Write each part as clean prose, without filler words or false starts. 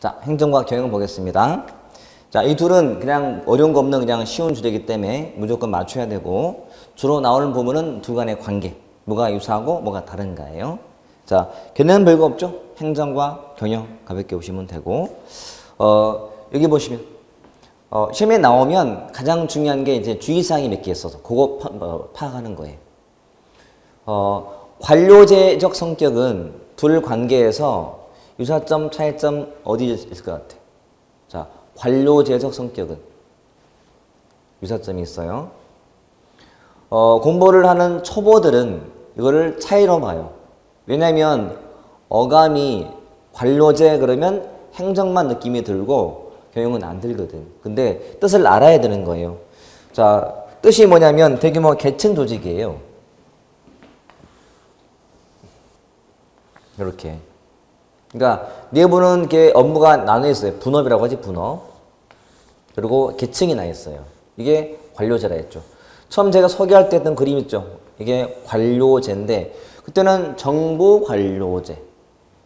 자, 행정과 경영 보겠습니다. 자, 이 둘은 그냥 어려운 거 없는 그냥 쉬운 주제이기 때문에 무조건 맞춰야 되고, 주로 나오는 부분은 둘 간의 관계, 뭐가 유사하고 뭐가 다른가예요. 자, 걔네는 별거 없죠. 행정과 경영 가볍게 보시면 되고, 여기 보시면 시험에 나오면 가장 중요한 게 이제 주의사항이 몇 개 있어서 그거 파악하는 거예요. 관료제적 성격은 둘 관계에서 유사점, 차이점 어디 있을 것 같아? 자, 관료제적 성격은 유사점이 있어요. 공부를 하는 초보들은 이거를 차이로 봐요. 왜냐면 어감이 관료제 그러면 행정만 느낌이 들고 경영은 안 들거든. 근데 뜻을 알아야 되는 거예요. 자, 뜻이 뭐냐면 대규모 계층 조직이에요. 이렇게. 그러니까 내부는 이렇게 업무가 나눠 있어요. 분업이라고 하지, 분업. 그리고 계층이 나 있어요. 이게 관료제라 했죠. 처음 제가 소개할 때 했던 그림 있죠. 이게 관료제인데 그때는 정부 관료제.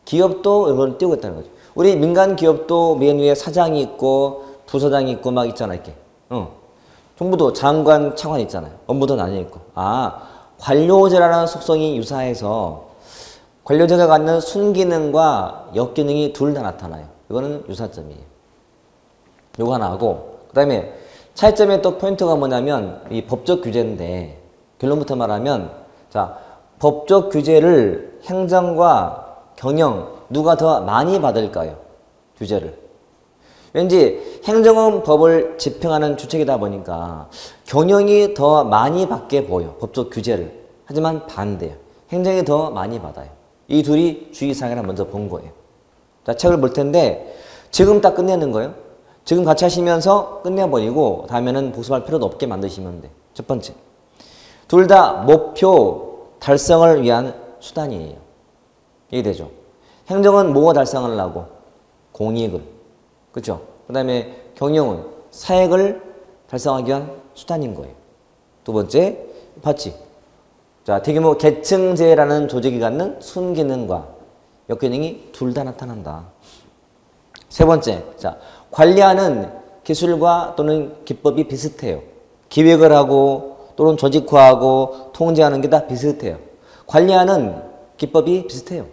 기업도 이걸 띄우고 있다는 거죠. 우리 민간 기업도 맨 위에 사장이 있고 부서장이 있고 막 있잖아, 이렇게. 정부도 장관, 차관 있잖아요. 업무도 나뉘어 있고. 아, 관료제라는 속성이 유사해서 관료제가 갖는 순기능과 역기능이 둘 다 나타나요. 이거는 유사점이에요. 요거 하나 하고, 그 다음에 차이점의 또 포인트가 뭐냐면 이 법적 규제인데, 결론부터 말하면, 자, 법적 규제를 행정과 경영 누가 더 많이 받을까요? 규제를. 왠지 행정은 법을 집행하는 주체이다 보니까 경영이 더 많이 받게 보여, 법적 규제를. 하지만 반대예요. 행정이 더 많이 받아요. 이 둘이 주의사항이라 먼저 본 거예요. 자, 책을 볼 텐데 지금 딱 끝내는 거예요. 지금 같이 하시면서 끝내버리고 다음에는 복습할 필요도 없게 만드시면 돼. 첫 번째. 둘 다 목표 달성을 위한 수단이에요. 이해되죠? 행정은 뭐가 달성을 하려고? 공익을. 그렇죠? 그 다음에 경영은 사익을 달성하기 위한 수단인 거예요. 두 번째, 봤지? 자, 대규모 계층제라는 조직이 갖는 순기능과 역기능이 둘 다 나타난다. 세 번째, 자, 관리하는 기술과 또는 기법이 비슷해요. 기획을 하고 또는 조직화하고 통제하는 게 다 비슷해요. 관리하는 기법이 비슷해요.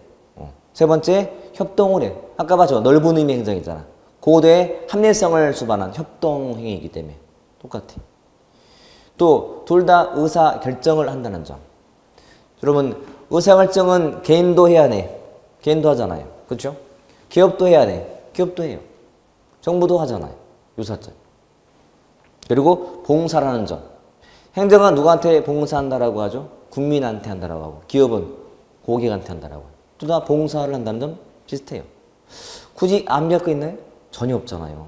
세 번째, 협동을 해. 아까 봤죠? 넓은 의미 행정이잖아. 고도의 합리성을 수반한 협동행위이기 때문에 똑같아. 또 둘 다 의사 결정을 한다는 점. 여러분, 의사결정은 개인도 해야 돼. 개인도 하잖아요. 그렇죠? 기업도 해야 돼. 기업도 해요. 정부도 하잖아요. 유사점. 그리고 봉사라는 점. 행정은 누구한테 봉사한다라고 하죠? 국민한테 한다라고 하고, 기업은 고객한테 한다라고 하고. 둘 다 봉사를 한다는 점 비슷해요. 굳이 암비할 거 있나요? 전혀 없잖아요.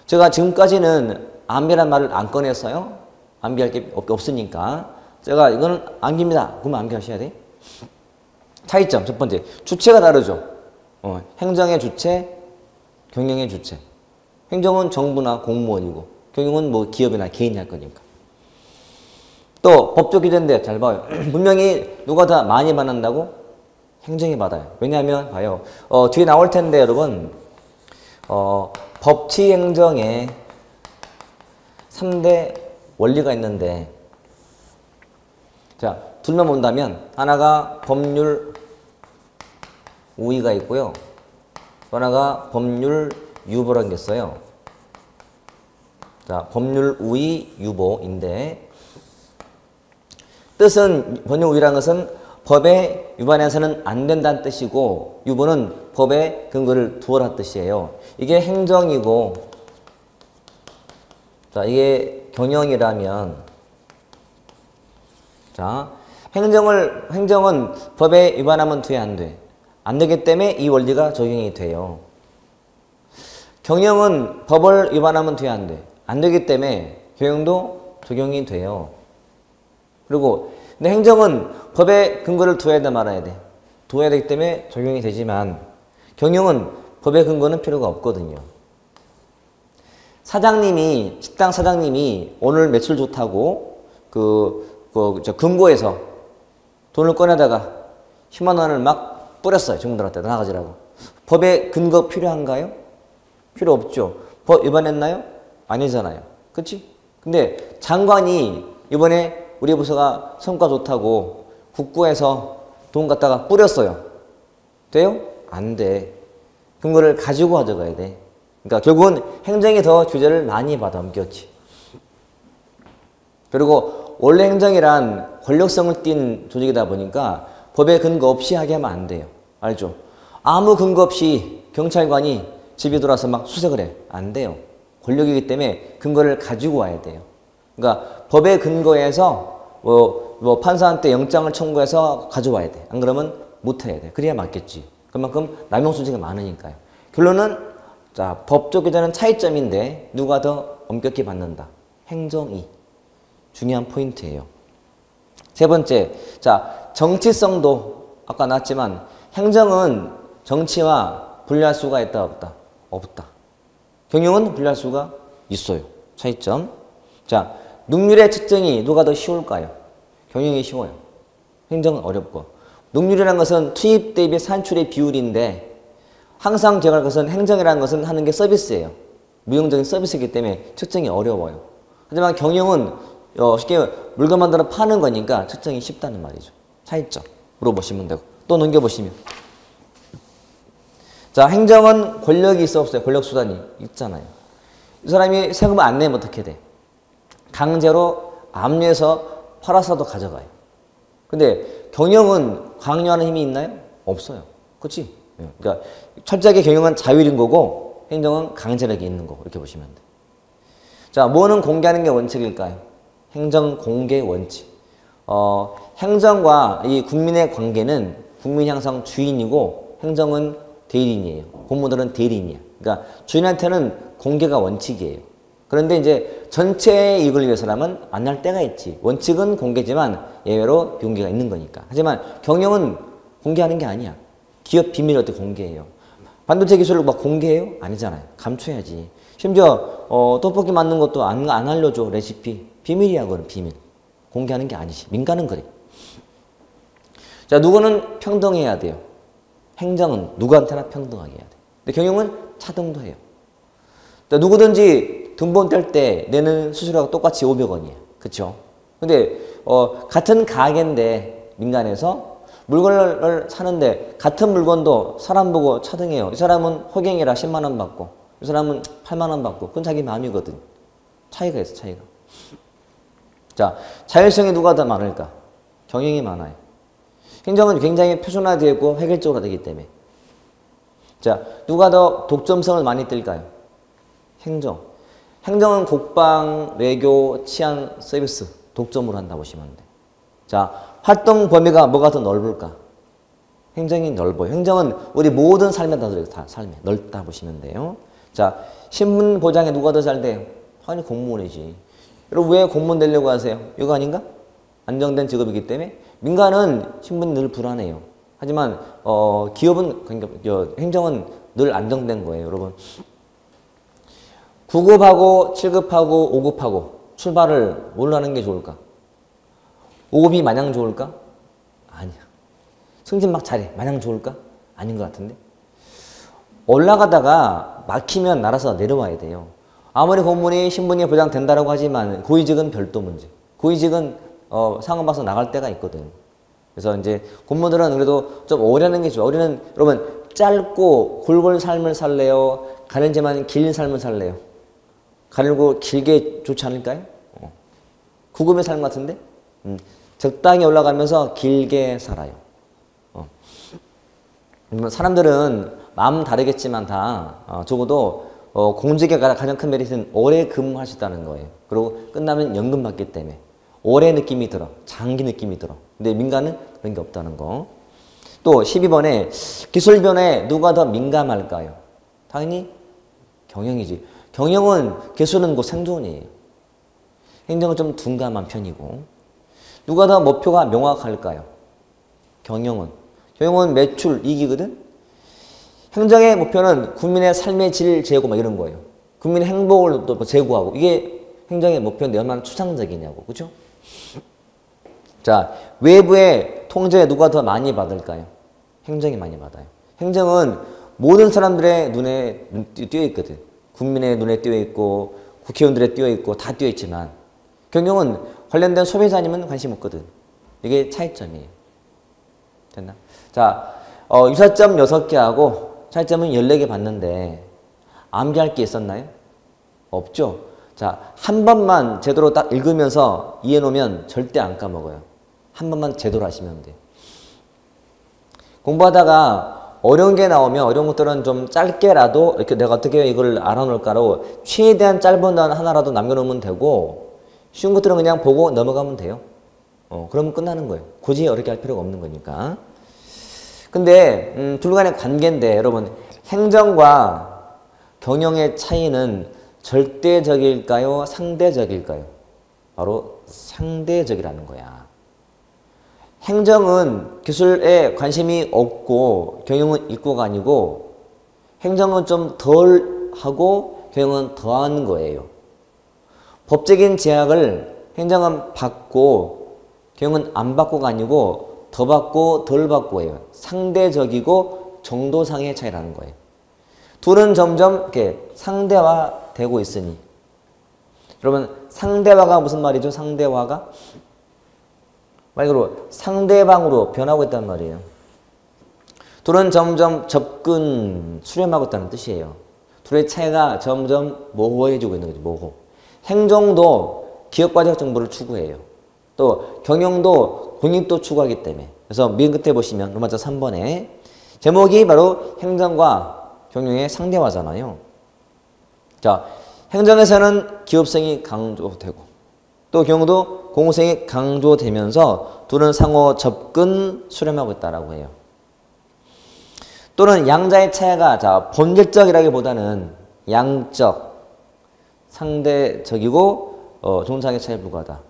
제가 지금까지는 암비란 말을 안 꺼냈어요. 암비할 게 없으니까. 제가 이거는 암기입니다. 그러면 암기하셔야 돼. 차이점 첫 번째, 주체가 다르죠. 행정의 주체, 경영의 주체. 행정은 정부나 공무원이고 경영은 뭐 기업이나 개인이 할 거니까. 또 법적 규제인데 잘 봐요. 분명히 누가 더 많이 받는다고? 행정이 받아요. 왜냐하면 봐요. 뒤에 나올 텐데 여러분, 법치 행정에 3대 원리가 있는데, 자, 둘만 본다면 하나가 법률 우위가 있고요. 또 하나가 법률 유보라는 게 있어요. 자, 법률 우위 유보인데, 뜻은 법률 우위라는 것은 법에 위반해서는 안 된다는 뜻이고, 유보는 법에 근거를 두어라 뜻이에요. 이게 행정이고, 자, 이게 경영이라면, 자, 행정은 법에 위반하면 돼, 안 돼? 안 되기 때문에 이 원리가 적용이 돼요. 경영은 법을 위반하면 돼, 안 돼? 안 되기 때문에 경영도 적용이 돼요. 그리고 근데 행정은 법에 근거를 두어야 돼, 말아야 돼? 두어야 되기 때문에 적용이 되지만 경영은 법의 근거는 필요가 없거든요. 식당 사장님이 오늘 매출 좋다고 금고에서 돈을 꺼내다가 10만 원을 막 뿌렸어요. 직원들한테 나가지라고. 법의 근거 필요한가요? 필요 없죠. 법 위반했나요? 아니잖아요. 그치? 근데 장관이 이번에 우리 부서가 성과 좋다고 국고에서 돈 갖다가 뿌렸어요. 돼요? 안 돼. 근거를 가지고 가져가야 돼. 그러니까 결국은 행정이 더 규제를 많이 받아 옮겼지. 그리고 원래 행정이란 권력성을 띈 조직이다 보니까 법에 근거 없이 하게 하면 안 돼요. 알죠? 아무 근거 없이 경찰관이 집에 들어와서 막 수색을 해. 안 돼요. 권력이기 때문에 근거를 가지고 와야 돼요. 그러니까 법의 근거에서 뭐 판사한테 영장을 청구해서 가져와야 돼. 안 그러면 못 해야 돼. 그래야 맞겠지. 그만큼 남용 소지가 많으니까요. 결론은 자, 법적 규제는 차이점인데 누가 더 엄격히 받는다. 행정이 중요한 포인트예요. 세 번째, 자, 정치성도 아까 나왔지만 행정은 정치와 분리할 수가 있다 없다? 없다. 경영은 분리할 수가 있어요. 차이점. 자, 능률의 측정이 누가 더 쉬울까요? 경영이 쉬워요. 행정은 어렵고. 능률이라는 것은 투입 대비 산출의 비율인데 항상 기억할 것은 행정이라는 것은 하는 게 서비스예요. 무형적인 서비스이기 때문에 측정이 어려워요. 하지만 경영은 쉽게 물건 만들어 파는 거니까 측정이 쉽다는 말이죠. 차이점 물어보시면 되고 또 넘겨보시면 자, 행정은 권력이 있어 없어요? 권력 수단이 있잖아요. 이 사람이 세금을 안 내면 어떻게 돼? 강제로 압류해서 팔아서도 가져가요. 근데 경영은 강요하는 힘이 있나요? 없어요. 그렇지? 그러니까 철저하게 경영은 자율인 거고 행정은 강제력이 있는 거고 이렇게 보시면 돼요. 자, 뭐는 공개하는 게 원칙일까요? 행정 공개 원칙. 행정과 이 국민의 관계는 국민이 항상 주인이고 행정은 대리인이에요. 공무원들은 대리인이야. 그러니까 주인한테는 공개가 원칙이에요. 그런데 이제 전체의 이익을 위해서라면 안 할 때가 있지. 원칙은 공개지만 예외로 비공개가 있는 거니까. 하지만 경영은 공개하는 게 아니야. 기업 비밀을 어떻게 공개해요? 반도체 기술을 막 공개해요? 아니잖아요. 감춰야지. 심지어 떡볶이 만든 것도 안 알려줘. 레시피. 비밀이야. 그건 비밀. 공개하는 게 아니지. 민간은 그래. 자, 누구는 평등해야 돼요. 행정은 누구한테나 평등하게 해야 돼. 근데 경영은 차등도 해요. 자, 누구든지 등본 뗄 때 내는 수수료가 똑같이 500원이에요. 그쵸? 근데 같은 가게인데 민간에서 물건을 사는데 같은 물건도 사람 보고 차등해요. 이 사람은 허경이라 10만 원 받고 이 사람은 8만 원 받고 그건 자기 마음이거든. 차이가 있어. 차이가. 자, 자율성이 누가 더 많을까? 경영이 많아요. 행정은 굉장히 표준화되어 있고 획일적으로 되기 때문에. 자, 누가 더 독점성을 많이 띨까요? 행정. 행정은 국방, 외교, 치안, 서비스 독점으로 한다 보시면 돼. 자, 활동 범위가 뭐가 더 넓을까? 행정이 넓어요. 행정은 우리 모든 삶에 다 삶에 넓다 보시면 돼요. 자, 신분 보장에 누가 더 잘 돼요? 당연히 공무원이지. 여러분 왜 공무원 되려고 하세요? 이거 아닌가? 안정된 직업이기 때문에. 민간은 신분이 늘 불안해요. 하지만 기업은 그러니까 행정은 늘 안정된 거예요. 여러분 9급하고 7급하고 5급하고 출발을 뭘로 하는 게 좋을까? 5급이 마냥 좋을까? 아니야. 승진 막 잘해. 마냥 좋을까? 아닌 것 같은데. 올라가다가 막히면 날아서 내려와야 돼요. 아무리 공무원이 신분이 보장된다고 하지만 고위직은 별도 문제. 고위직은 상업 방송 나갈 때가 있거든. 그래서 이제 공무원들은 그래도 좀 오래 하는 게 좋아. 우리는 여러분 짧고 굵은 삶을 살래요? 가늘지만 긴 삶을 살래요? 가늘고 길게 좋지 않을까요? 9급의 삶 같은데? 적당히 올라가면서 길게 살아요. 사람들은 마음 다르겠지만 다 적어도 공직의 가장 큰 메리트는 오래 근무할 수 있다는 거예요. 그리고 끝나면 연금 받기 때문에 오래 느낌이 들어. 장기 느낌이 들어. 근데 민간은 그런 게 없다는 거. 또 12번에 기술 변화에 누가 더 민감할까요? 당연히 경영이지. 경영은 기술은 곧 생존이에요. 행정은 좀 둔감한 편이고. 누가 더 목표가 명확할까요? 경영은. 경영은 매출, 이익이거든? 행정의 목표는 국민의 삶의 질 제고 막 이런 거예요. 국민의 행복을 또 제고하고. 이게 행정의 목표인데 얼마나 추상적이냐고. 그죠? 자, 외부의 통제 누가 더 많이 받을까요? 행정이 많이 받아요. 행정은 모든 사람들의 눈에 띄어 있거든. 국민의 눈에 띄어 있고 국회의원들에 띄어 있고 다 띄어 있지만 경영은 관련된 소비자 아니면 관심 없거든. 이게 차이점이에요. 됐나? 자, 유사점 6개하고 차이점은 14개 봤는데 암기할 게 있었나요? 없죠? 자, 한 번만 제대로 딱 읽으면서 이해해 놓으면 절대 안 까먹어요. 한 번만 제대로 하시면 돼요. 공부하다가 어려운 게 나오면 어려운 것들은 좀 짧게라도 이렇게 내가 어떻게 이걸 알아놓을까로 최대한 짧은 단 하나라도 남겨놓으면 되고 쉬운 것들은 그냥 보고 넘어가면 돼요. 그러면 끝나는 거예요. 굳이 어렵게 할 필요가 없는 거니까. 근데 둘 간의 관계인데 여러분 행정과 경영의 차이는 절대적일까요? 상대적일까요? 바로 상대적이라는 거야. 행정은 기술에 관심이 없고 경영은 있고가 아니고 행정은 좀 덜 하고 경영은 더 하는 거예요. 법적인 제약을 행정은 받고 경영은 안 받고가 아니고 더 받고 덜 받고예요. 상대적이고 정도상의 차이라는 거예요. 둘은 점점 이렇게 상대화되고 있으니 여러분 상대화가 무슨 말이죠? 상대화가 말 그대로 상대방으로 변하고 있단 말이에요. 둘은 점점 접근, 수렴하고 있다는 뜻이에요. 둘의 차이가 점점 모호해지고 있는 거죠. 모호. 행정도 기업과적 정보를 추구해요. 또 경영도 공익도 추구하기 때문에. 그래서 맨 끝에 보시면 로마서 3번에 제목이 바로 행정과 경영의 상대화잖아요. 자, 행정에서는 기업성이 강조되고 또 경우도 공공성이 강조되면서 둘은 상호 접근, 수렴하고 있다라고 해요. 또는 양자의 차이가 자 본질적이라기보다는 양적, 상대적이고 종상의 차이에 불과하다.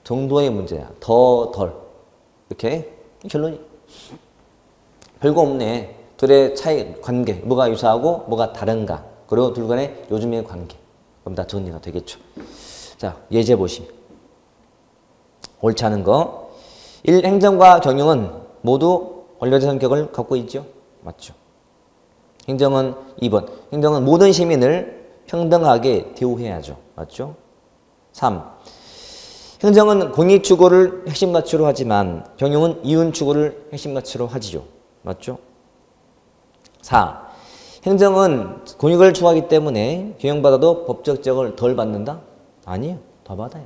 정도의 문제야. 더, 덜. 이렇게 결론이 별거 없네. 둘의 차이, 관계, 뭐가 유사하고 뭐가 다른가. 그리고 둘 간의 요즘의 관계. 그럼 다 정리가 되겠죠. 자, 예제 보시면 옳지 않은 거. 1. 행정과 경영은 모두 관료제 성격을 갖고 있죠. 맞죠. 행정은 2번. 행정은 모든 시민을 평등하게 대우해야죠. 맞죠. 3. 행정은 공익 추구를 핵심 가치로 하지만 경영은 이윤 추구를 핵심 가치로 하지요. 맞죠. 4. 행정은 공익을 추구하기 때문에 경영받아도 법적 제약을 덜 받는다? 아니에요. 더 받아요.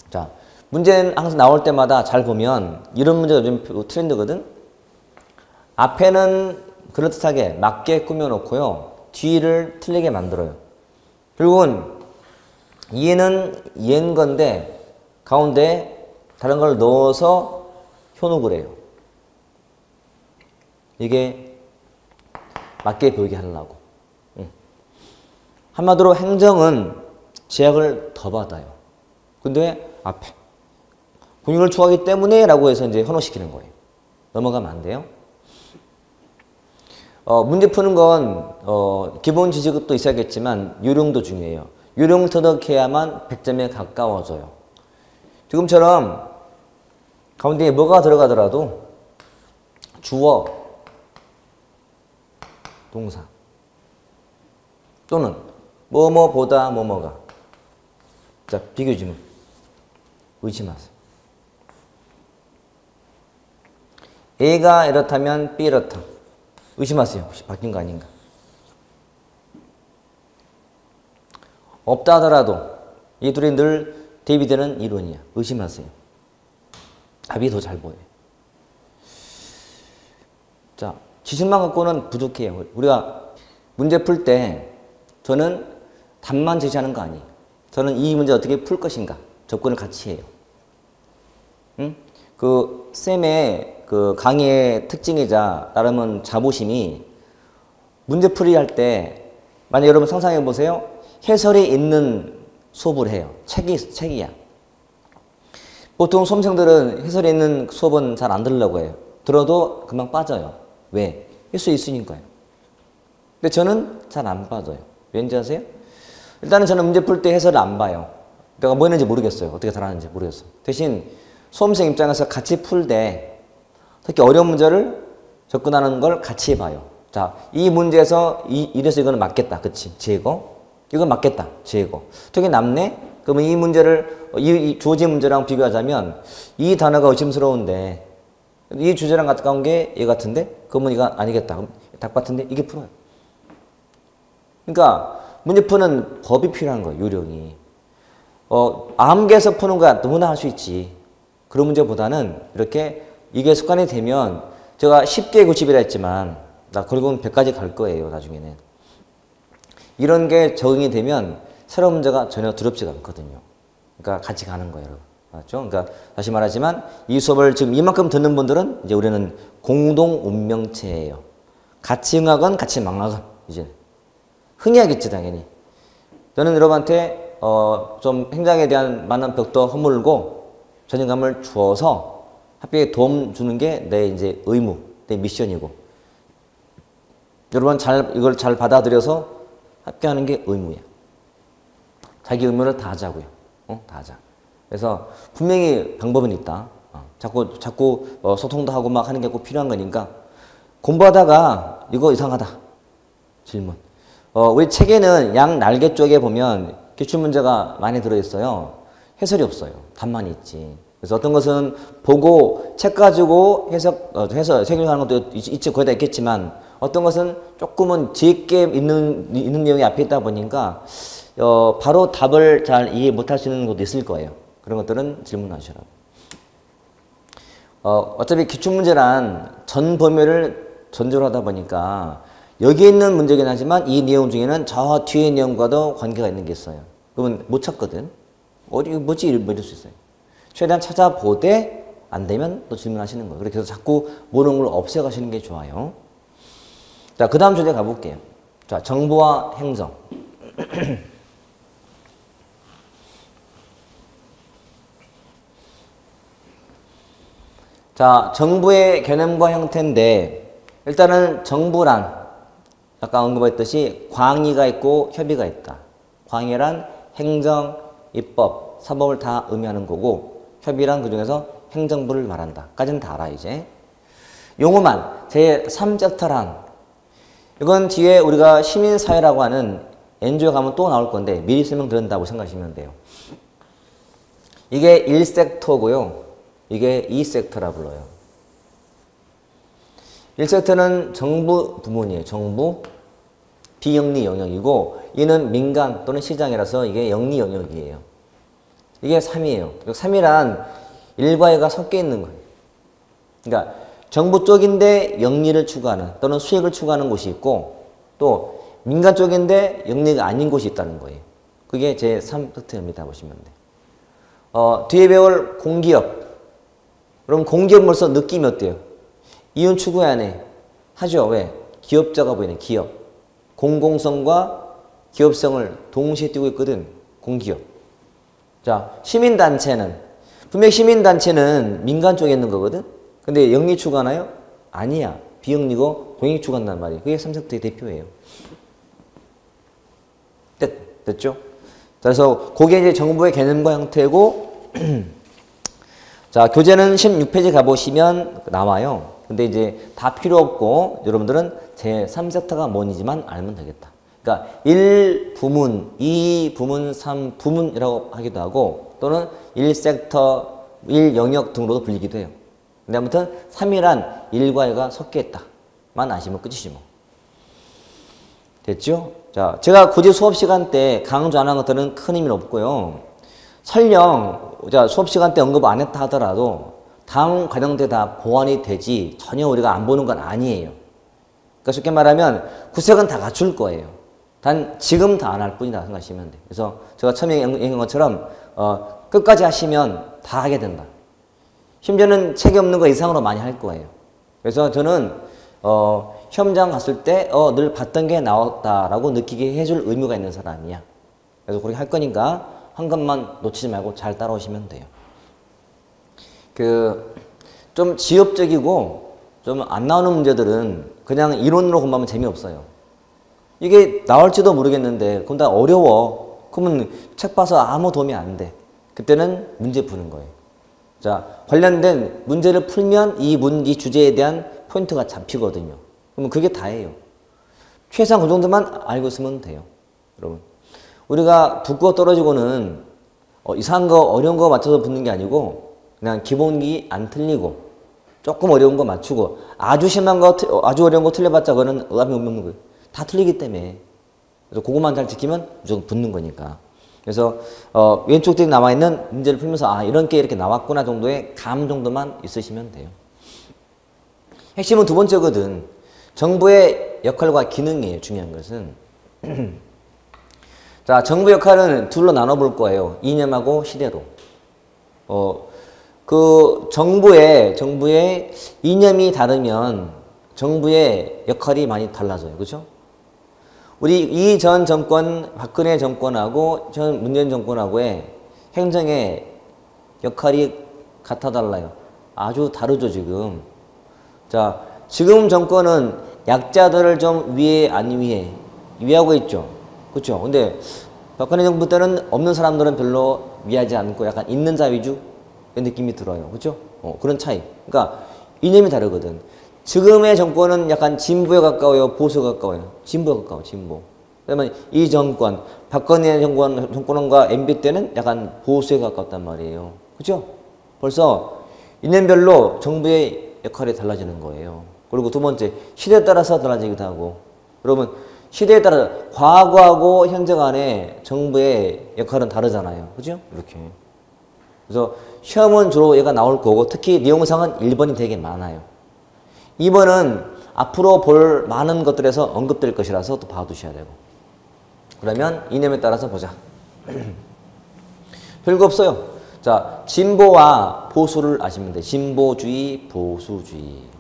자, 문제는 항상 나올 때마다 잘 보면 이런 문제가 요즘 트렌드거든. 앞에는 그럴듯하게 맞게 꾸며놓고요. 뒤를 틀리게 만들어요. 결국은 얘는 얘인 건데 가운데 다른 걸 넣어서 현혹을 해요. 이게 맞게 보이게 하려고. 한마디로 행정은 제약을 더 받아요. 근데 앞에 공익을 추구하기 때문에 라고 해서 이제 현혹시키는 거예요. 넘어가면 안 돼요. 문제 푸는 건 기본 지식도 있어야겠지만 요령도 중요해요. 요령 터득해야만 100점에 가까워져요. 지금처럼 가운데에 뭐가 들어가더라도 주어, 동사 또는 뭐뭐보다 뭐뭐가. 자, 비교 질문. 의심하세요. A가 이렇다면 B 이렇다. 의심하세요. 혹시 바뀐 거 아닌가? 없다 하더라도 이 둘이 늘 대비되는 이론이야. 의심하세요. 답이 더 잘 보여요. 자, 지식만 갖고는 부족해요. 우리가 문제 풀 때 저는 답만 제시하는 거 아니에요. 저는 이 문제 어떻게 풀 것인가 접근을 같이 해요. 응? 그 쌤의 그 강의의 특징이자 나름은 자부심이 문제풀이 할 때 만약 여러분 상상해 보세요. 해설이 있는 수업을 해요. 책이야. 보통 수험생들은 해설이 있는 수업은 잘 안 들으려고 해요. 들어도 금방 빠져요. 왜? 해설이 있으니까요. 근데 저는 잘 안 빠져요. 왠지 아세요? 일단은 저는 문제 풀 때 해설을 안 봐요. 내가 뭐 했는지 모르겠어요. 어떻게 잘하는지 모르겠어요. 대신 수험생 입장에서 같이 풀 때 특히 어려운 문제를 접근하는 걸 같이 봐요. 자, 이 문제에서 이래서 이거는 맞겠다. 그치? 제거. 이건 맞겠다. 제거. 저게 남네? 그러면 이 문제를, 이 주어진 문제랑 비교하자면 이 단어가 의심스러운데 이 주제랑 가까운 게 얘 같은데? 그러면 이거 아니겠다. 그럼 답 같은데? 이게 풀어요. 그러니까 문제 푸는 법이 필요한 거예요. 요령이. 암기해서 푸는 거야 누구나 할 수 있지. 그런 문제보다는 이렇게 이게 습관이 되면 제가 10개 90이라 했지만 나 결국은 100까지 갈 거예요. 나중에는. 이런 게 적응이 되면 새로운 문제가 전혀 두렵지가 않거든요. 그러니까 같이 가는 거예요. 여러분. 맞죠? 그러니까 다시 말하지만 이 수업을 지금 이만큼 듣는 분들은 이제 우리는 공동 운명체예요. 같이 응하건 같이 망하건 이제 흥해야겠지 당연히. 저는 여러분한테 좀 행장에 대한 많은 벽도 허물고 자신감을 주어서 합격에 도움 주는 게 내 이제 의무, 내 미션이고 여러분 이걸 잘 받아들여서 합격하는 게 의무야. 자기 의무를 다 하자고요. 다 하자. 그래서 분명히 방법은 있다. 자꾸 소통도 하고 막 하는 게 꼭 필요한 거니까 공부하다가 이거 이상하다. 질문. 우리 책에는 양 날개 쪽에 보면 기출문제가 많이 들어있어요. 해설이 없어요. 답만 있지. 그래서 어떤 것은 보고 책 가지고 해석하는 것도 있지, 거의 다 있겠지만 어떤 것은 조금은 뒤에 있는 내용이 앞에 있다 보니까 바로 답을 잘 이해 못할 수 있는 것도 있을 거예요. 그런 것들은 질문하시라고. 어차피 기출문제란 전 범위를 전제로 하다 보니까 여기 있는 문제긴 하지만 이 내용 중에는 저 뒤에 내용과도 관계가 있는 게 있어요. 그러면 못 찾거든. 뭐지? 이럴 수 있어요. 최대한 찾아보되 안 되면 또 질문하시는 거예요. 그렇게 해서 자꾸 모르는 걸 없애가시는 게 좋아요. 자, 그 다음 주제 가볼게요. 자, 정보와 행정. 자, 정부의 개념과 형태인데 일단은 정부란 아까 언급했듯이 광의가 있고 협의가 있다. 광의란 행정, 입법, 사법을 다 의미하는 거고 협의란 그중에서 행정부를 말한다. 까지는 다 알아 이제. 용어만 제3섹터란 이건 뒤에 우리가 시민사회라고 하는 NGO 가면 또 나올 건데 미리 설명드린다고 생각하시면 돼요. 이게 1섹터고요. 이게 2섹터라 불러요. 1섹터는 정부 부문이에요. 정부 비영리 영역이고 이는 민간 또는 시장이라서 이게 영리 영역이에요. 이게 3이에요. 3이란 1과 2가 섞여 있는 거예요. 그러니까 정부 쪽인데 영리를 추구하는 또는 수익을 추구하는 곳이 있고 또 민간 쪽인데 영리가 아닌 곳이 있다는 거예요. 그게 제3섹터입니다. 보시면 돼요. 뒤에 배울 공기업. 그럼 공기업 벌써 느낌이 어때요? 이윤 추구해야 하네. 하죠. 왜? 기업자가 보이네. 기업. 공공성과 기업성을 동시에 띄고 있거든. 공기업. 자, 시민단체는 분명히 시민단체는 민간 쪽에 있는 거거든. 근데 영리 추구하나요? 아니야. 비영리고 공익 추구한단 말이에요. 그게 3섹터의 대표예요. 됐죠? 그래서 그게 이제 정부의 개념과 형태고 자, 교재는 16페이지 가보시면 나와요. 근데 이제 다 필요 없고 여러분들은 제3섹터가 뭔지만 알면 되겠다. 그러니까 1부문, 2부문, 3부문이라고 하기도 하고 또는 1섹터, 1영역 등으로도 불리기도 해요. 근데 아무튼 3이란 1과 2가 섞여 있다만 아시면 끝이지 뭐. 됐죠? 자, 제가 굳이 수업 시간 때 강조 안 한 것들은 큰 의미는 없고요. 설령 수업 시간 때 언급 안 했다 하더라도 다음 과정 때 다 보완이 되지 전혀 우리가 안 보는 건 아니에요. 그러니까 쉽게 말하면 구색은 다 갖출 거예요. 단 지금 다 안 할 뿐이다 생각하시면 돼요. 그래서 제가 처음에 얘기한 것처럼 끝까지 하시면 다 하게 된다. 심지어는 책이 없는 거 이상으로 많이 할 거예요. 그래서 저는 시험장 갔을 때 늘 봤던 게 나왔다라고 느끼게 해줄 의무가 있는 사람이야. 그래서 그렇게 할 거니까 한 것만 놓치지 말고 잘 따라오시면 돼요. 좀 지엽적이고 좀 안 나오는 문제들은 그냥 이론으로 공부하면 재미없어요. 이게 나올지도 모르겠는데 그럼 다 어려워. 그러면 책 봐서 아무 도움이 안 돼. 그때는 문제 푸는 거예요. 자, 관련된 문제를 풀면 이 주제에 대한 포인트가 잡히거든요. 그러면 그게 다예요. 최소한 그 정도만 알고 있으면 돼요. 여러분. 우리가 붙고 떨어지고는 이상한 거, 어려운 거 맞춰서 붙는 게 아니고 그냥 기본기 안 틀리고 조금 어려운 거 맞추고 아주 심한 거, 아주 어려운 거 틀려봤자 그거는 의미 없는 거예요. 다 틀리기 때문에. 그래서 그것만 잘 지키면 무조건 붙는 거니까. 그래서 왼쪽 뒤에 남아있는 문제를 풀면서 아 이런 게 이렇게 나왔구나 정도의 감 정도만 있으시면 돼요. 핵심은 두 번째거든. 정부의 역할과 기능이에요. 중요한 것은. 자, 정부 역할은 둘로 나눠볼 거예요. 이념하고 시대로. 그 정부의 이념이 다르면 정부의 역할이 많이 달라져요. 그렇죠? 우리 이 전 정권, 박근혜 정권하고 전 문재인 정권하고의 행정의 역할이 같아 달라요. 아주 다르죠, 지금. 자, 지금 정권은 약자들을 좀 위에 안 위하고 있죠. 그렇죠? 근데 박근혜 정부 때는 없는 사람들은 별로 위하지 않고 약간 있는 자 위주 그 느낌이 들어요. 그렇죠? 그런 차이. 그러니까 이념이 다르거든. 지금의 정권은 약간 진보에 가까워요, 보수에 가까워요. 진보에 가까워, 진보. 그러면 이 정권, 박근혜 정권과 MB 때는 약간 보수에 가깝단 말이에요. 그렇죠? 벌써 이념별로 정부의 역할이 달라지는 거예요. 그리고 두 번째, 시대에 따라서 달라지기도 하고. 여러분, 시대에 따라 과거하고 현재 간에 정부의 역할은 다르잖아요. 그죠? 이렇게. 그래서 시험은 주로 얘가 나올 거고 특히 내용상은 1번이 되게 많아요. 2번은 앞으로 볼 많은 것들에서 언급될 것이라서 또 봐두셔야 되고. 그러면 이념에 따라서 보자. 별거 없어요. 자, 진보와 보수를 아시면 돼. 진보주의, 보수주의.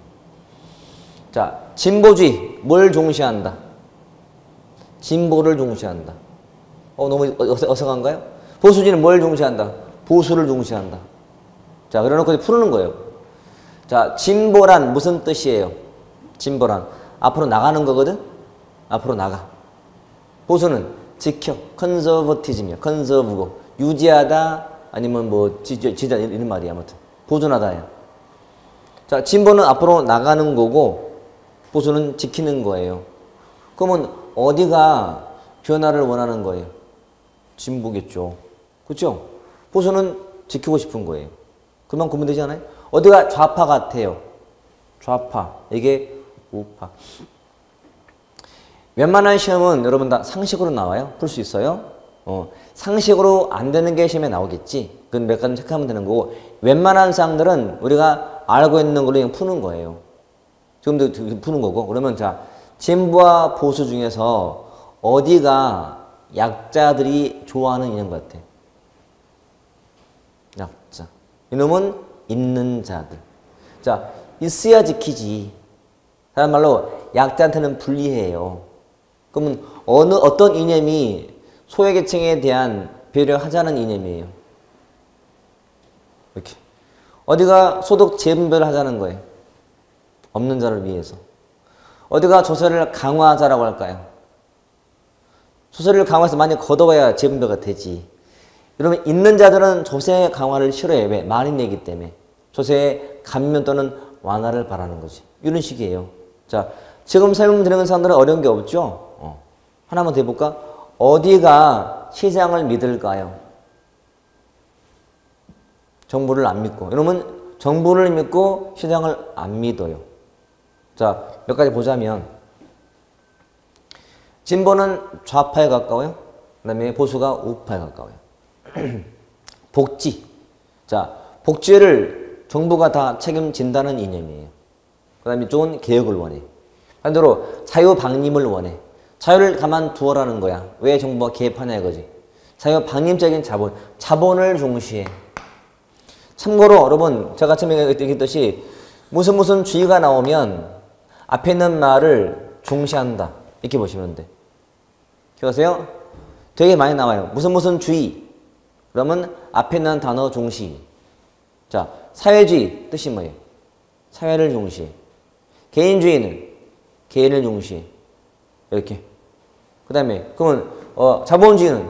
자, 진보주의 뭘 중시한다? 진보를 중시한다. 너무 어색한가요? 보수주의는 뭘 중시한다? 보수를 중시한다. 자, 그래놓고 푸는 거예요. 자, 진보란 무슨 뜻이에요? 진보란 앞으로 나가는 거거든? 앞으로 나가. 보수는 지켜. 컨서버티즘이야. 컨서브고 유지하다 아니면 뭐 지지다 이런 말이야. 아무튼 보존하다야. 자, 진보는 앞으로 나가는 거고 보수는 지키는 거예요. 그러면 어디가 변화를 원하는 거예요? 진보겠죠. 그렇죠? 보수는 지키고 싶은 거예요. 그만 보면 되지 않아요? 어디가 좌파 같아요? 좌파. 이게 우파. 웬만한 시험은 여러분 다 상식으로 나와요. 풀 수 있어요. 상식으로 안 되는 게 시험에 나오겠지. 그건 몇 가지 체크하면 되는 거고 웬만한 사항들은 우리가 알고 있는 걸로 그냥 푸는 거예요. 지금도 푸는 거고. 그러면 자, 진보와 보수 중에서 어디가 약자들이 좋아하는 이념 같아? 약자. 이놈은 있는 자들. 자, 있어야 지키지. 다른 말로 약자한테는 불리해요. 그러면 어떤 이념이 소외계층에 대한 배려하자는 이념이에요. 이렇게. 어디가 소득 재분배를 하자는 거예요. 없는 자를 위해서. 어디가 조세를 강화하자라고 할까요? 조세를 강화해서 많이 걷어와야 재분배가 되지. 그러면 있는 자들은 조세 강화를 싫어해요. 왜? 많이 내기 때문에. 조세 감면 또는 완화를 바라는 거지. 이런 식이에요. 자, 지금 설명드리는 사람들은 어려운 게 없죠? 하나만 더 해볼까? 어디가 시장을 믿을까요? 정부를 안 믿고. 이러면 정부를 믿고 시장을 안 믿어요. 자, 몇 가지 보자면 진보는 좌파에 가까워요. 그 다음에 보수가 우파에 가까워요. 복지. 자, 복지를 정부가 다 책임진다는 이념이에요. 그 다음에 이쪽은 개혁을 원해. 반대로 자유방림을 원해. 자유를 가만두어라는 거야. 왜 정부가 개입하냐 이거지. 자유방림적인 자본을 중시해. 참고로 여러분 제가 처음에 얘기했듯이 무슨 주의가 나오면 앞에 있는 말을 중시한다. 이렇게 보시면 돼. 기억하세요? 되게 많이 나와요. 무슨 주의. 그러면 앞에 있는 단어 중시. 자, 사회주의 뜻이 뭐예요? 사회를 중시해. 개인주의는 개인을 중시해. 이렇게. 그 다음에 그러면 자본주의는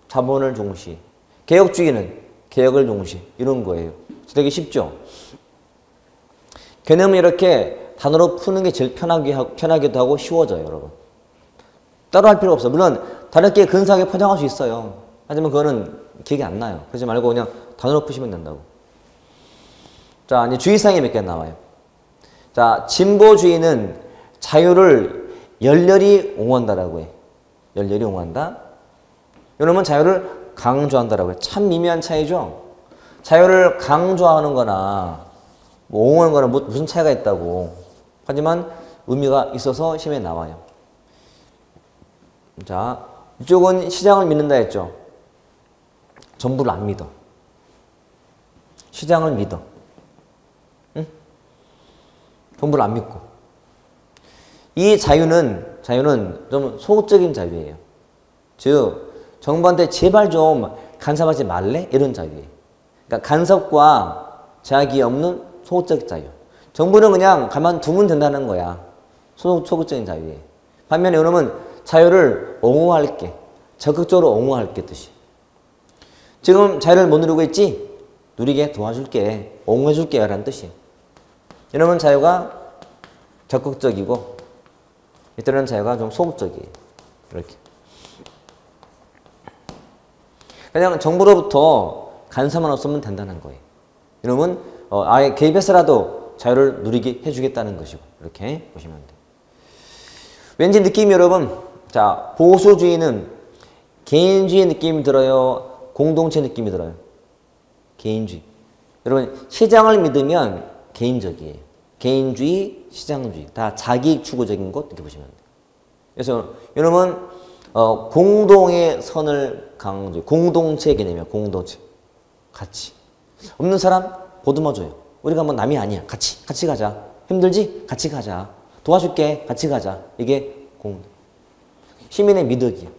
자본을 중시해. 개혁주의는 개혁을 중시해. 이런 거예요. 되게 쉽죠? 개념을 이렇게 단어로 푸는 게 제일 편하기도 하고 쉬워져요, 여러분. 따로 할 필요 없어. 물론 다르게 근사하게 포장할 수 있어요. 하지만 그거는 기억이 안 나요. 그러지 말고 그냥 단어로 푸시면 된다고. 자, 이제 주의사항이 몇 개 나와요. 자, 진보주의는 자유를 열렬히 옹호한다라고 해. 열렬히 옹호한다. 이놈은 자유를 강조한다라고 해. 참 미묘한 차이죠. 자유를 강조하는 거나 뭐 옹호하는 거나 무슨 차이가 있다고. 하지만 의미가 있어서 시험에 나와요. 자, 이쪽은 시장을 믿는다 했죠. 정부를 안 믿어. 시장을 믿어. 응? 정부를 안 믿고. 이 자유는 좀 소극적인 자유예요. 즉, 정부한테 제발 좀 간섭하지 말래? 이런 자유예요. 그러니까 간섭과 제약이 없는 소극적 자유. 정부는 그냥 가만 두면 된다는 거야. 소극적인 자유예요. 반면에 이놈은 자유를 옹호할게. 적극적으로 옹호할게 뜻이. 지금 자유를 못 누리고 있지? 누리게 도와줄게. 옹호해줄게 라는 뜻이에요. 이놈은 자유가 적극적이고 이때는 자유가 좀 소극적이에요. 이렇게. 그냥 정부로부터 간섭만 없으면 된다는 거예요. 이놈은 아예 개입해서라도 자유를 누리게 해주겠다는 것이고 이렇게 보시면 돼요. 왠지 느낌이 여러분, 자, 보수주의는 개인주의 느낌이 들어요? 공동체 느낌이 들어요? 개인주의. 여러분, 시장을 믿으면 개인적이에요. 개인주의, 시장주의. 다 자기익 추구적인 것 이렇게 보시면 돼요. 그래서 여러분, 공동의 선을 강조해요. 공동체 개념이야. 공동체. 같이. 없는 사람 보듬어줘요. 우리가 뭐 남이 아니야. 같이 가자. 힘들지? 같이 가자. 도와줄게. 같이 가자. 이게 시민의 미덕이에요.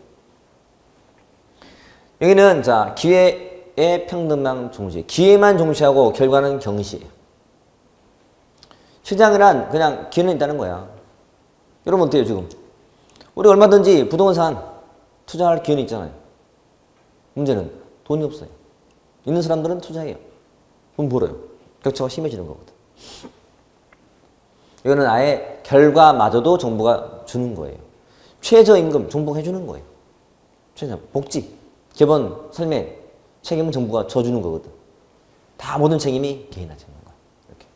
여기는 자, 기회의 평등만 종시. 기회만 종시하고 결과는 경시예요. 시장이란 그냥 기회는 있다는 거야. 여러분 어때요 지금? 우리 얼마든지 부동산 투자할 기회는 있잖아요. 문제는 돈이 없어요. 있는 사람들은 투자해요. 돈 벌어요. 격차가 심해지는 거거든. 이거는 아예 결과마저도 정부가 주는 거예요. 최저임금 정부가 해주는 거예요. 최저 복지, 기본 삶의 책임은 정부가 져주는 거거든. 다 모든 책임이 개인한테 있는 거야. 이렇게.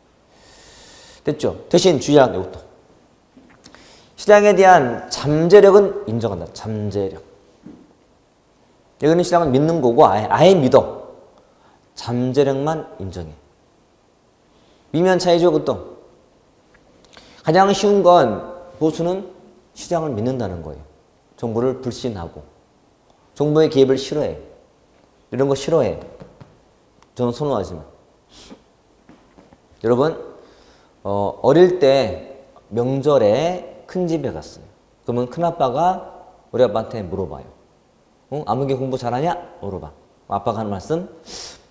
됐죠? 대신 주의할 이것도. 시장에 대한 잠재력은 인정한다. 잠재력. 여기는 시장은 믿는 거고 아예 믿어. 잠재력만 인정해. 미묘한 차이죠, 그것도. 가장 쉬운 건 보수는 시장을 믿는다는 거예요. 정부를 불신하고 정부의 개입을 싫어해. 이런 거 싫어해. 저는 선호하지만. 여러분 어릴 때 명절에 큰 집에 갔어요. 그러면 큰아빠가 우리 아빠한테 물어봐요. 아무개 공부 잘하냐? 물어봐. 아빠가 하는 말씀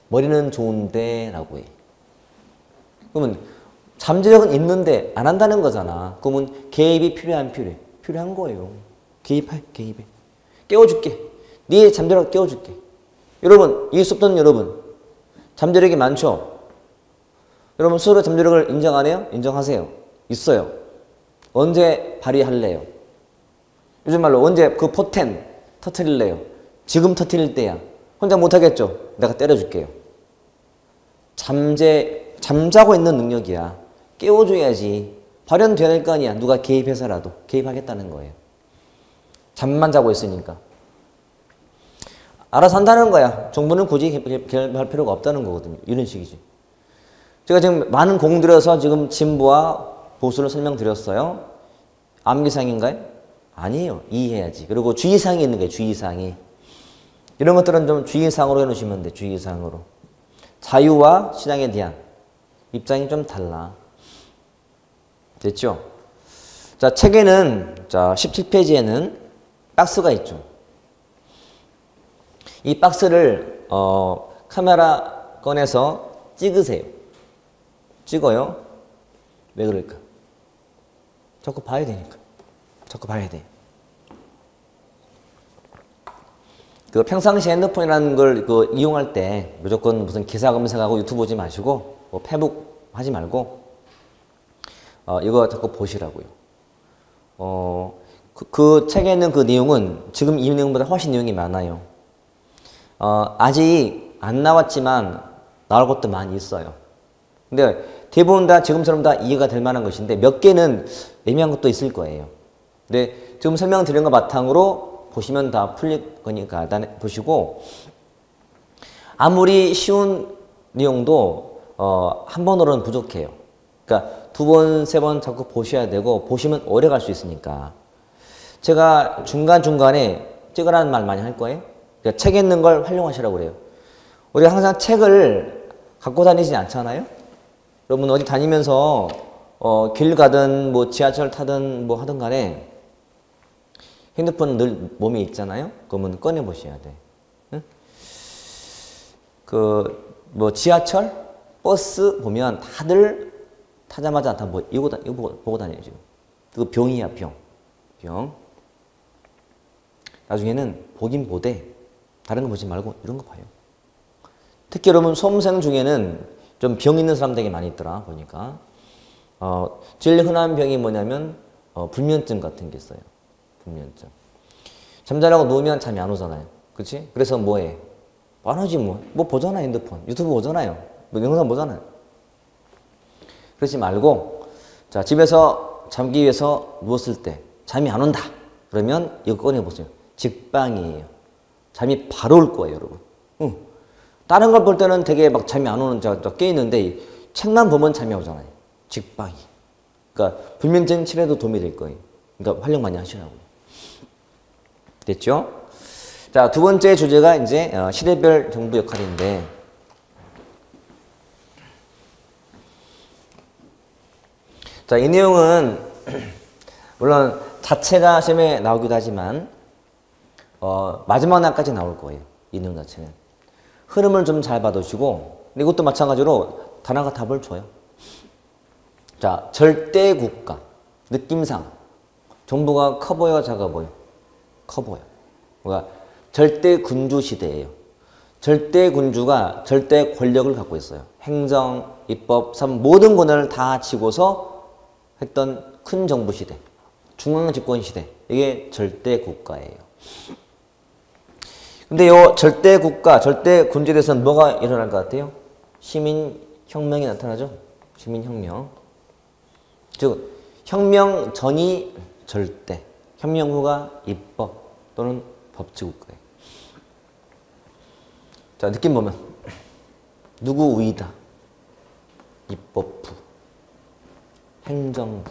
머리는 좋은데 라고 해. 그러면 잠재력은 있는데 안 한다는 거잖아. 그러면 개입이 필요해? 필요한 거예요. 개입해. 깨워줄게. 네 잠재력 깨워줄게. 여러분, 이 수업 듣는 여러분 잠재력이 많죠? 여러분 스스로 잠재력을 인정 안 해요? 인정하세요. 있어요. 언제 발휘할래요? 요즘 말로 언제 그 포텐 터트릴래요? 지금 터트릴 때야. 혼자 못하겠죠? 내가 때려줄게요. 잠자고 있는 능력이야. 깨워줘야지. 발현돼야 될 거 아니야. 누가 개입해서라도. 개입하겠다는 거예요. 잠만 자고 있으니까. 알아서 한다는 거야. 정부는 굳이 개입할 필요가 없다는 거거든요. 이런 식이지. 제가 지금 많은 공들여서 지금 진보와 보수를 설명드렸어요. 암기사항인가요? 아니에요. 이해해야지. 그리고 주의사항이 있는 거예요. 주의사항이. 이런 것들은 좀 주의사항으로 해놓으시면 돼. 주의사항으로. 자유와 시장에 대한 입장이 좀 달라. 됐죠? 자, 책에는, 자, 17페이지에는 박스가 있죠. 이 박스를, 카메라 꺼내서 찍으세요. 찍어요. 왜 그럴까? 자꾸 봐야 되니까. 자꾸 봐야 돼. 그 평상시 핸드폰이라는 걸 이용할 때 무조건 무슨 기사 검색하고 유튜브 보지 마시고, 뭐 페북 하지 말고, 이거 자꾸 보시라고요. 그 책에 있는 그 내용은 지금 이 내용보다 훨씬 내용이 많아요. 아직 안 나왔지만 나올 것도 많이 있어요. 근데 대부분 다 지금처럼 다 이해가 될 만한 것인데 몇 개는 애매한 것도 있을 거예요. 근데 지금 설명드린 거 바탕으로 보시면 다 풀릴 거니까 일단 보시고, 아무리 쉬운 내용도 한 번으로는 부족해요. 그러니까 두 번, 세 번 자꾸 보셔야 되고, 보시면 오래 갈 수 있으니까. 제가 중간중간에 찍으라는 말 많이 할 거예요. 그러니까 책에 있는 걸 활용하시라고 그래요. 우리가 항상 책을 갖고 다니지 않잖아요? 여러분 어디 다니면서 길 가든 뭐 지하철 타든 뭐 하든 간에 핸드폰 늘 몸에 있잖아요? 그러면 꺼내 보셔야 돼. 응? 뭐 지하철, 버스 보면 다들 타자마자 다 뭐 이거 보고 다녀요 지금. 그거 병이야 병. 나중에는 보긴 보되 다른 거 보지 말고 이런 거 봐요. 특히 여러분 수험생 중에는 좀 병 있는 사람 되게 많이 있더라 보니까. 제일 흔한 병이 뭐냐면 불면증 같은 게 있어요. 불면증. 잠자려고 누우면 잠이 안 오잖아요. 그렇지? 그래서 뭐해? 안 하지 뭐. 뭐 보잖아 핸드폰. 유튜브 보잖아요. 뭐 영상 보잖아요. 그러지 말고, 자, 집에서 잠기 위해서 누웠을 때 잠이 안 온다. 그러면 이거 꺼내보세요. 직방이에요. 잠이 바로 올 거예요, 여러분. 응. 다른 걸 볼 때는 되게 막 잠이 안 오는 자가 깨있는데 책만 보면 잠이 오잖아요. 직방이. 그러니까 불면증 치료에도 도움이 될 거예요. 그러니까 활용 많이 하시라고. 됐죠? 자, 두 번째 주제가 이제 시대별 정부 역할인데, 자, 이 내용은 물론 자체가 시험에 나오기도 하지만 마지막 날까지 나올 거예요. 이 내용 자체는. 흐름을 좀 잘 봐두시고, 이것도 마찬가지로 단어가 답을 줘요. 자, 절대 국가. 느낌상 정부가 커 보여, 작아 보여? 커 보여. 그러니까 절대 군주 시대예요. 절대 군주가 절대 권력을 갖고 있어요. 행정, 입법, 사법 모든 권한을 다 쥐고서 했던 큰 정부 시대. 중앙 집권 시대. 이게 절대 국가예요. 근데 요 절대 국가, 절대 군주에 대해서는 뭐가 일어날 것 같아요? 시민혁명이 나타나죠? 시민혁명. 즉, 혁명 전이 절대, 혁명 후가 입법 또는 법치국가예요. 자, 느낌 보면 누구 우위다? 입법부, 행정부.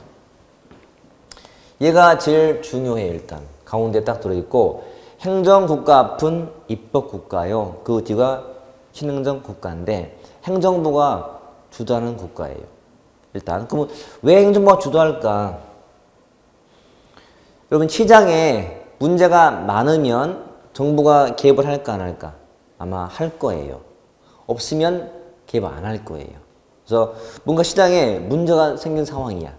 얘가 제일 중요해. 일단 가운데 딱 들어있고, 행정국가 앞은 입법국가요. 그 뒤가 신행정국가인데 행정부가 주도하는 국가예요. 일단 그럼 왜 행정부가 주도할까? 여러분 시장에 문제가 많으면 정부가 개입을 할까 안 할까? 아마 할 거예요. 없으면 개입 안 할 거예요. 그래서 뭔가 시장에 문제가 생긴 상황이야.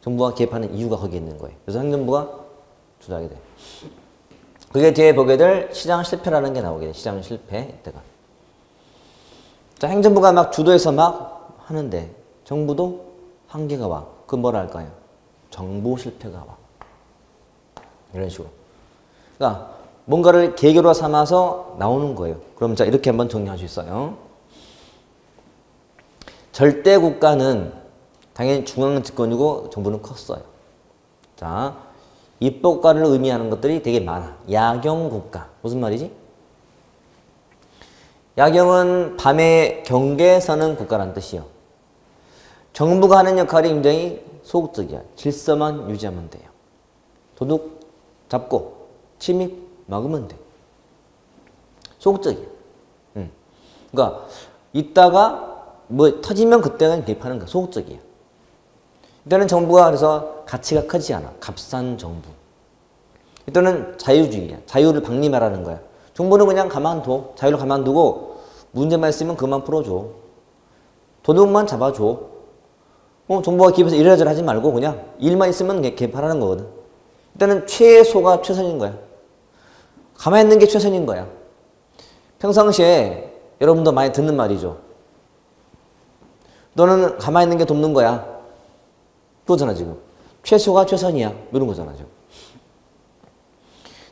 정부가 개입하는 이유가 거기에 있는 거예요. 그래서 행정부가 주도하게 돼요. 그게 뒤에 보게 될 시장 실패라는 게 나오게 돼. 시장 실패 이때가. 자, 행정부가 막 주도해서 막 하는데 정부도 한계가 와. 그 뭐라 할까요? 정보 실패가 와. 이런 식으로. 그러니까 뭔가를 계기로 삼아서 나오는 거예요. 그럼 자, 이렇게 한번 정리할 수 있어요. 절대 국가는 당연히 중앙 집권이고 정부는 컸어요. 자, 입법국가를 의미하는 것들이 되게 많아. 야경국가. 무슨 말이지? 야경은 밤에 경계 서는 국가란 뜻이요. 정부가 하는 역할이 굉장히 소극적이야. 질서만 유지하면 돼요. 도둑 잡고 침입 막으면 돼. 소극적이야. 그러니까 이따가 뭐 터지면 그때는 개입하는 거야. 소극적이야. 이때는 정부가 그래서 가치가 크지 않아. 값싼 정부. 이때는 자유주의야. 자유를 박림하라는 거야. 정부는 그냥 가만둬. 자유를 가만두고 문제만 있으면 그만 풀어줘. 도둑만 잡아줘. 정부가 기업에서 이래저래 하지 말고 그냥 일만 있으면 개입하라는 거거든. 이때는 최소가 최선인 거야. 가만히 있는 게 최선인 거야. 평상시에 여러분도 많이 듣는 말이죠. 너는 가만히 있는 게 돕는 거야. 그거잖아 지금. 최소가 최선이야. 이런 거잖아 지금.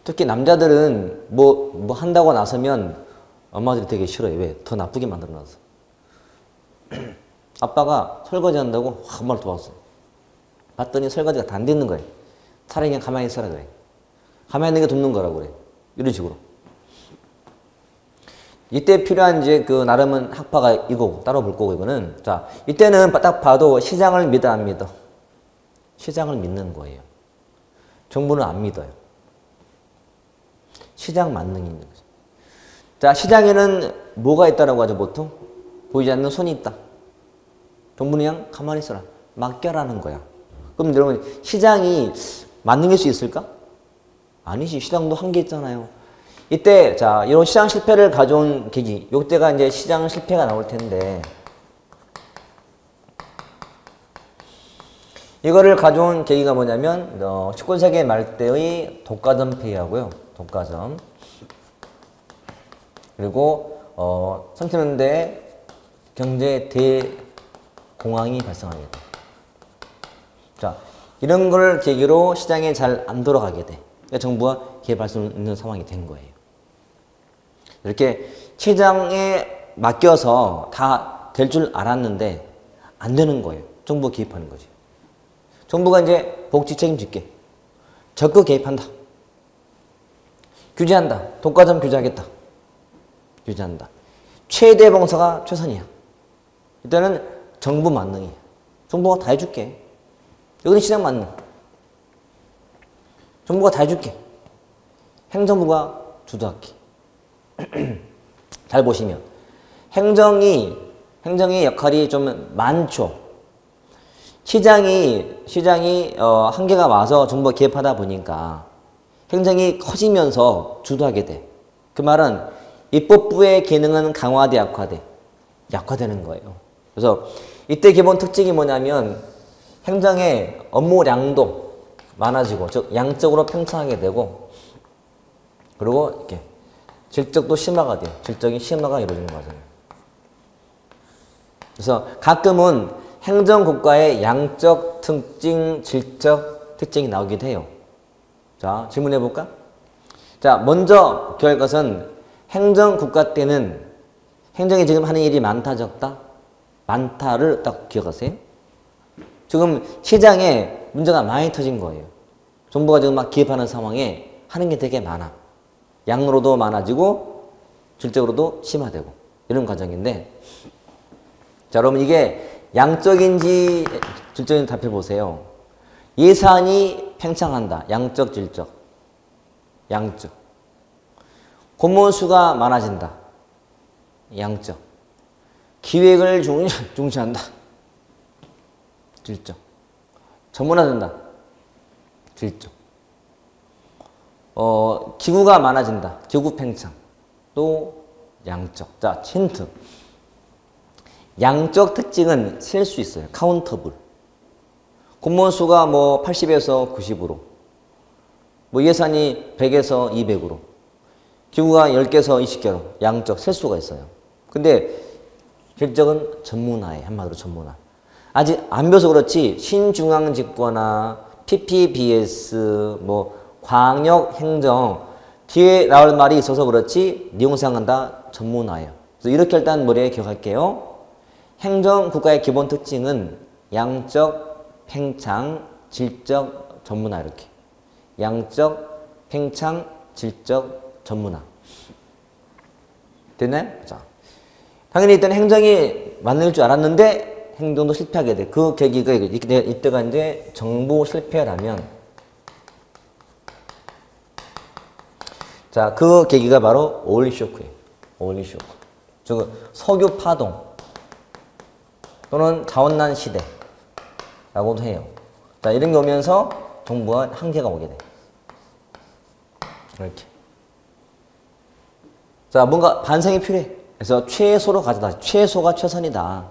특히 남자들은 뭐 한다고 나서면 엄마들이 되게 싫어요. 왜? 더 나쁘게 만들어놨어. 아빠가 설거지 한다고 엄마를 도왔어. 봤더니 설거지가 다 안 되는 거예요. 차라리 그냥 가만히 있어라 그래. 가만히 있는 게 돕는 거라고 그래. 이런 식으로. 이때 필요한 이제 그 나름은 학파가 이거고 따로 볼 거고 이거는 자 이때는 딱 봐도 시장을 믿어 안 믿어? 시장을 믿는 거예요. 정부는 안 믿어요. 시장 만능이 있는 거죠. 자 시장에는 뭐가 있다라고 하죠 보통? 보이지 않는 손이 있다. 정부는 그냥 가만히 있어라. 맡겨라는 거야. 그럼 여러분 시장이 만능일 수 있을까? 아니지. 시장도 한계 있잖아요. 이때 자 이런 시장 실패를 가져온 계기 요때가 이제 시장 실패가 나올 텐데 이거를 가져온 계기가 뭐냐면 19세기 말때의 독과점 폐해하고요. 독과점 그리고 30년대 경제 대공황이 발생하게 돼. 자 이런 걸 계기로 시장에 잘 안 돌아가게 돼. 그러니까 정부가 개입할 수 있는 상황이 된 거예요. 이렇게 시장에 맡겨서 다 될 줄 알았는데 안 되는 거예요. 정부가 개입하는 거지. 정부가 이제 복지 책임질게. 적극 개입한다. 규제한다. 독과점 규제하겠다. 규제한다. 최대 봉사가 최선이야. 이때는 정부 만능이야. 정부가 다 해줄게. 여기는 시장 만능. 정부가 다 해줄게. 행정부가 주도할게. 잘 보시면 행정의 역할이 좀 많죠. 시장이 한계가 와서 정부가 개입하다 보니까 행정이 커지면서 주도하게 돼. 그 말은 입법부의 기능은 강화돼 약화돼? 약화되는 거예요. 그래서 이때 기본 특징이 뭐냐면 행정의 업무량도 많아지고 즉 양적으로 팽창하게 되고 그리고 이렇게 질적도 심화가 돼요. 질적인 심화가 이루어지는 과정이에요. 그래서 가끔은 행정국가의 양적 특징, 질적 특징이 나오기도 해요. 자, 질문해 볼까? 자, 먼저 기억할 것은 행정국가 때는 행정이 지금 하는 일이 많다, 적다? 많다를 딱 기억하세요. 지금 시장에 문제가 많이 터진 거예요. 정부가 지금 막 개입하는 상황에 하는 게 되게 많아. 양으로도 많아지고 질적으로도 심화되고 이런 과정인데 자 여러분 이게 양적인지 질적인지 답해 보세요. 예산이 팽창한다. 양적 질적. 양적. 공무원 수가 많아진다. 양적. 기획을 중시한다. 질적. 전문화된다. 질적. 기구가 많아진다. 기구 팽창. 또 양적. 자, 힌트. 양적 특징은 셀 수 있어요. 카운터블. 공무원 수가 뭐 80에서 90으로. 뭐 예산이 100에서 200으로. 기구가 10개에서 20개로. 양적 셀 수가 있어요. 근데 질적은 전문화예요. 한마디로 전문화. 아직 안 배워서 그렇지 신중앙집권화, PPBS, 뭐 광역행정 뒤에 나올 말이 있어서 그렇지 내용상은 다 전문화예요. 그래서 이렇게 일단 머리에 기억할게요. 행정국가의 기본 특징은 양적, 팽창, 질적, 전문화 이렇게. 양적, 팽창, 질적, 전문화. 됐나요? 자, 당연히 이때는 행정이 만들 줄 알았는데 행정도 실패하게 돼. 그 계기가 이때가 이제 정부 실패라면 자, 그 계기가 바로 오일리 쇼크예요. 오일리 쇼크. 즉 석유 파동 또는 자원난 시대라고도 해요. 자, 이런 게 오면서 정부가 한계가 오게 돼. 이렇게. 자, 뭔가 반성이 필요해. 그래서 최소로 가져다. 최소가 최선이다.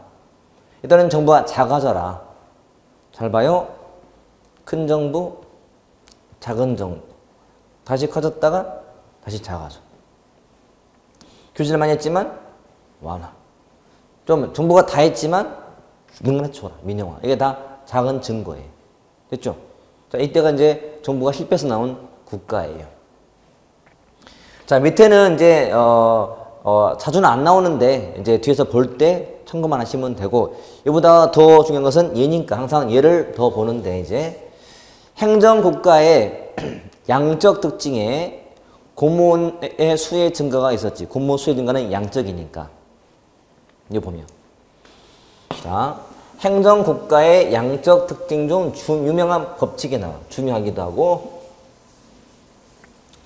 일단은 정부가 작아져라. 잘 봐요. 큰 정부, 작은 정부. 다시 커졌다가 다시 작아져. 규제를 많이 했지만 완화. 좀 정부가 다 했지만 능력을 민영화. 이게 다 작은 증거예요. 됐죠? 자, 이때가 이제 정부가 실패해서 나온 국가예요. 자, 밑에는 이제 자주는 안 나오는데 이제 뒤에서 볼 때 참고만 하시면 되고, 이보다 더 중요한 것은 얘니까 항상 얘를 더 보는데, 이제 행정국가의 양적 특징에 공무원의 수의 증가가 있었지. 공무원 수의 증가는 양적이니까. 이거 보면. 자, 행정국가의 양적 특징 중 유명한 법칙이 나와. 중요하기도 하고.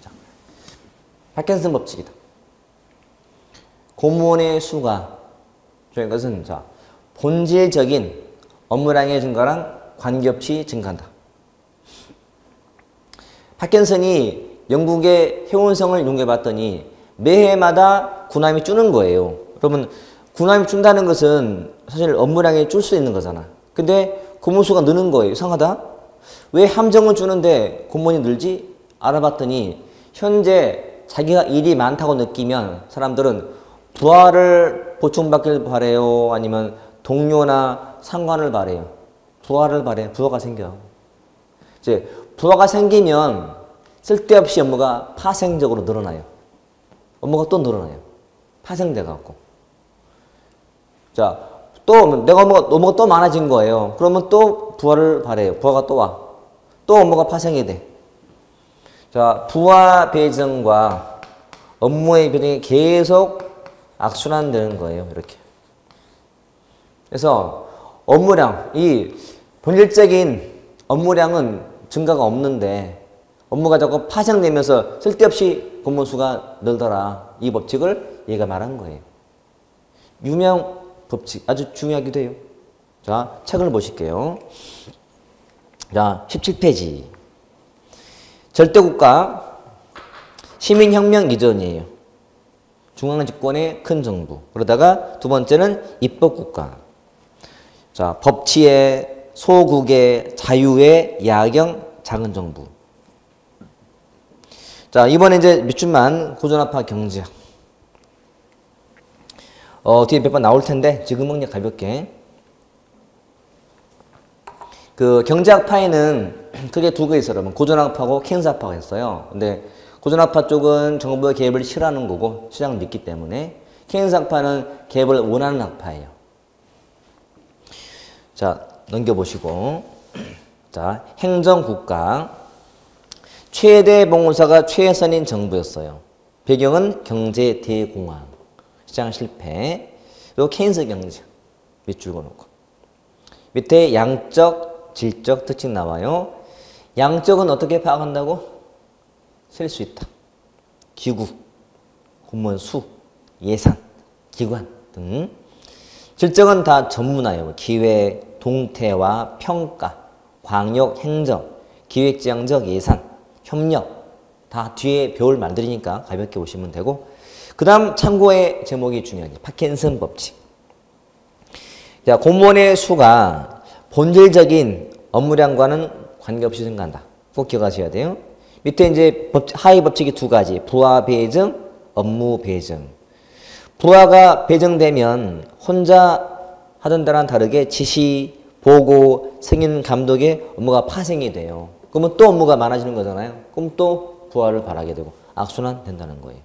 자, 파킨슨 법칙이다. 공무원의 수가 중요한 것은 자, 본질적인 업무량의 증가랑 관계없이 증가한다. 파킨슨이 영국의 해운성을 이용해 봤더니 매해마다 군함이 주는 거예요. 여러분, 군함이 준다는 것은 사실 업무량이 줄 수 있는 거잖아. 근데 공무원 수가 느는 거예요. 이상하다. 왜 함정을 주는데 공무원이 늘지? 알아봤더니 현재 자기가 일이 많다고 느끼면 사람들은 부하를 보충받길 바래요? 아니면 동료나 상관을 바래요? 부하를 바래. 부하가 생겨. 이제 부하가 생기면 쓸데없이 업무가 파생적으로 늘어나요. 업무가 또 늘어나요. 파생돼 갖고. 자, 또 내가 업무가 또 많아진 거예요. 그러면 또 부하를 바래요. 부하가 또 와. 또 업무가 파생이 돼. 자, 부하 배정과 업무의 배정이 계속 악순환되는 거예요. 이렇게. 그래서 업무량, 이 본질적인 업무량은 증가가 없는데 업무가 자꾸 파생되면서 쓸데없이 공무원 수가 늘더라. 이 법칙을 얘가 말한 거예요. 유명 법칙, 아주 중요하기도 해요. 자, 책을 보실게요. 자, 17페이지. 절대국가, 시민혁명 이전이에요. 중앙집권의 큰 정부. 그러다가 두 번째는 입법국가. 자, 법치의, 소국의, 자유의, 야경, 작은 정부. 자, 이번에 이제 밑줄만 고전압화 경제학. 뒤에 몇 번 나올 텐데 지금은 그냥 가볍게. 그 경제학파에는 크게 두 개 있어요. 여러분. 고전학파하고 케인스학파가 있어요. 근데 고전학파 쪽은 정부의 개입을 싫어하는 거고 시장을 믿기 때문에, 케인스학파는 개입을 원하는 학파예요. 자, 넘겨보시고. 자, 행정국가. 최대 봉사가 최선인 정부였어요. 배경은 경제 대공황, 시장 실패, 그리고 케인스 경제 밑줄 그어놓고. 밑에 양적, 질적 특징 나와요. 양적은 어떻게 파악한다고? 셀 수 있다. 기구, 공무원 수, 예산, 기관 등. 질적은 다 전문화예요. 기획, 동태와 평가, 광역, 행정, 기획지향적 예산, 협력, 다 뒤에 배울 말들이니까 가볍게 보시면 되고, 그 다음 참고의 제목이 중요하지. 파킨슨 법칙. 자, 공무원의 수가 본질적인 업무량과는 관계없이 증가한다. 꼭 기억하셔야 돼요. 밑에 이제 하위 법칙이 두 가지. 부하 배정, 업무 배정. 부하가 배정되면 혼자 하던 데랑 다르게 지시, 보고, 승인, 감독의 업무가 파생이 돼요. 그러면 또 업무가 많아지는 거잖아요. 그럼 또 부하를 바라게 되고 악순환 된다는 거예요.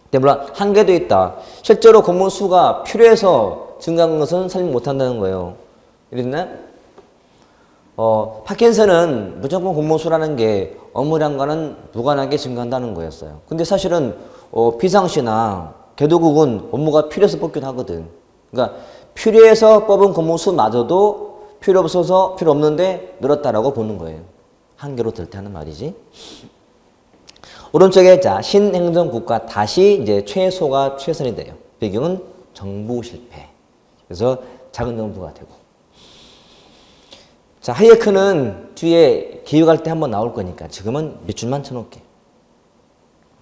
근데 물론 한계도 있다. 실제로 공무원 수가 필요해서 증가한 것은 설명 못한다는 거예요. 이랬나? 파킨슨은 무조건 공무원 수라는 게 업무량과는 무관하게 증가한다는 거였어요. 근데 사실은 비상시나 개도국은 업무가 필요해서 뽑기도 하거든. 그러니까 필요해서 뽑은 공무원 수마저도 필요 없어서 필요 없는데 늘었다라고 보는 거예요. 한계로 들 때 하는 말이지. 오른쪽에 자, 신행정국가 다시 이제 최소가 최선이 돼요. 배경은 정부 실패. 그래서 작은 정부가 되고. 자, 하이에크는 뒤에 기획할 때 한번 나올 거니까 지금은 몇 줄만 쳐놓을게.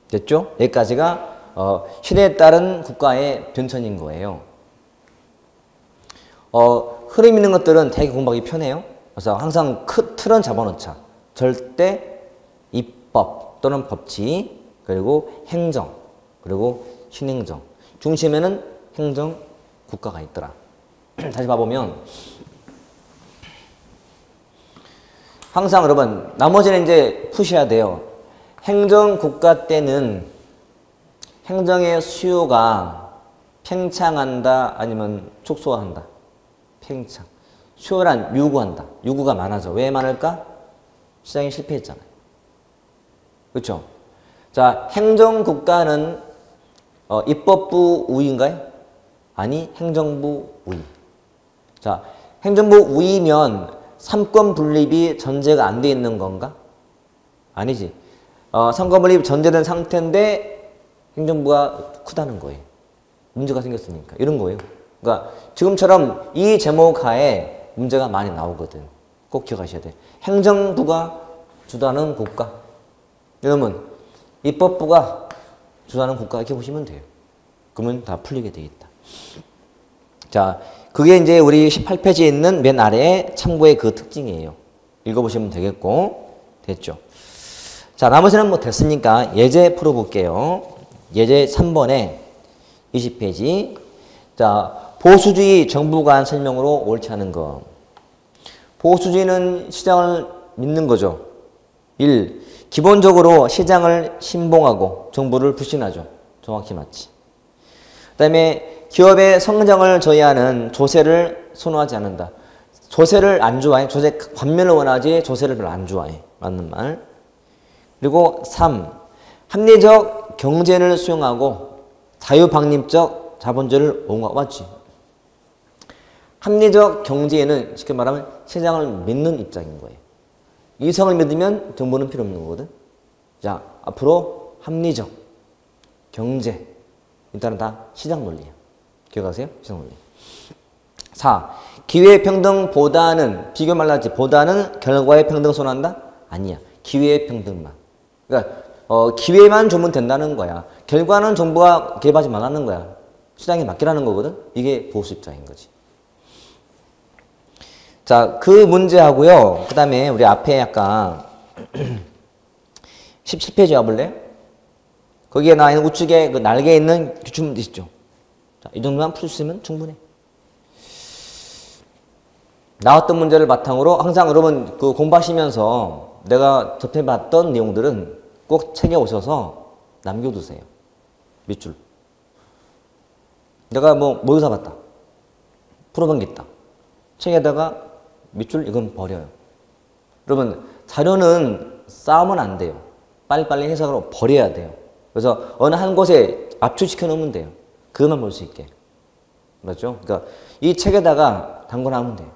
됐죠? 여기까지가 시대에 따른 국가의 변천인 거예요. 흐름 있는 것들은 되게 공부하기 편해요. 그래서 항상 큰 틀은 잡아놓자. 절대, 입법 또는 법치, 그리고 행정, 그리고 신행정. 중심에는 행정, 국가가 있더라. 다시 봐보면 항상 여러분 나머지는 이제 푸셔야 돼요. 행정국가 때는 행정의 수요가 팽창한다 아니면 축소한다. 팽창. 수요란 요구한다. 요구가 많아져. 왜 많을까? 시장이 실패했잖아요. 그렇죠? 자, 행정국가는 입법부 우위인가요? 아니, 행정부 우위. 자, 행정부 우위면 삼권 분립이 전제가 안 돼 있는 건가? 아니지. 삼권 분립이 전제된 상태인데 행정부가 크다는 거예요. 문제가 생겼으니까. 이런 거예요. 그러니까 지금처럼 이 제목 하에 문제가 많이 나오거든. 꼭 기억하셔야 돼. 행정부가 주도하는 국가. 여러분, 입법부가 주도하는 국가 이렇게 보시면 돼요. 그러면 다 풀리게 돼 있다. 자, 그게 이제 우리 18페이지에 있는 맨 아래에 참고의 그 특징이에요. 읽어보시면 되겠고. 됐죠? 자, 나머지는 뭐 됐으니까 예제 풀어볼게요. 예제 3번에 20페이지. 자, 보수주의 정부관 설명으로 옳지 않은 거. 보수주의는 시장을 믿는 거죠. 1. 기본적으로 시장을 신봉하고 정부를 불신하죠. 정확히 맞지. 그 다음에 기업의 성장을 저해하는 조세를 선호하지 않는다. 조세를 안 좋아해. 조세 관면을 원하지 조세를 별로 안 좋아해. 맞는 말. 그리고 3. 합리적 경제를 수용하고 자유방립적 자본주의를 옹호하고 맞지. 합리적 경제에는 쉽게 말하면 시장을 믿는 입장인 거예요. 이성을 믿으면 정보는 필요 없는 거거든. 자, 앞으로 합리적 경제 일단은 다 시장 논리야. 기억하세요? 시장 논리. 4. 기회의 평등보다는 비교 말라지 보다는 결과의 평등 선호한다? 아니야. 기회의 평등만. 그러니까 기회만 주면 된다는 거야. 결과는 정부가 개입하지 말라는 거야. 시장에 맡기라는 거거든. 이게 보수 입장인 거지. 자, 그 문제하고요. 그 다음에 우리 앞에 약간 17페이지 와볼래요? 거기에 나와 있는 우측에 그 날개에 있는 규칙문제 있죠. 자, 이 정도만 풀 수 있으면 충분해. 나왔던 문제를 바탕으로 항상 여러분 그 공부하시면서 내가 접해봤던 내용들은 꼭 책에 오셔서 남겨두세요. 밑줄. 내가 뭐 모의사 봤다. 풀어본 게 있다. 책에다가 밑줄 이건 버려요. 여러분 자료는 쌓으면 안 돼요. 빨리빨리 해석으로 버려야 돼요. 그래서 어느 한 곳에 압축시켜 놓으면 돼요. 그것만 볼 수 있게. 맞죠? 그러니까 이 책에다가 담궈놔면 돼요.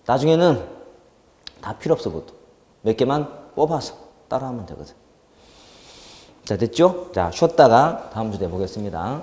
나중에는 다 필요 없어 그것도. 몇 개만 뽑아서 따라하면 되거든. 자, 됐죠? 자, 쉬었다가 다음 주에 보겠습니다.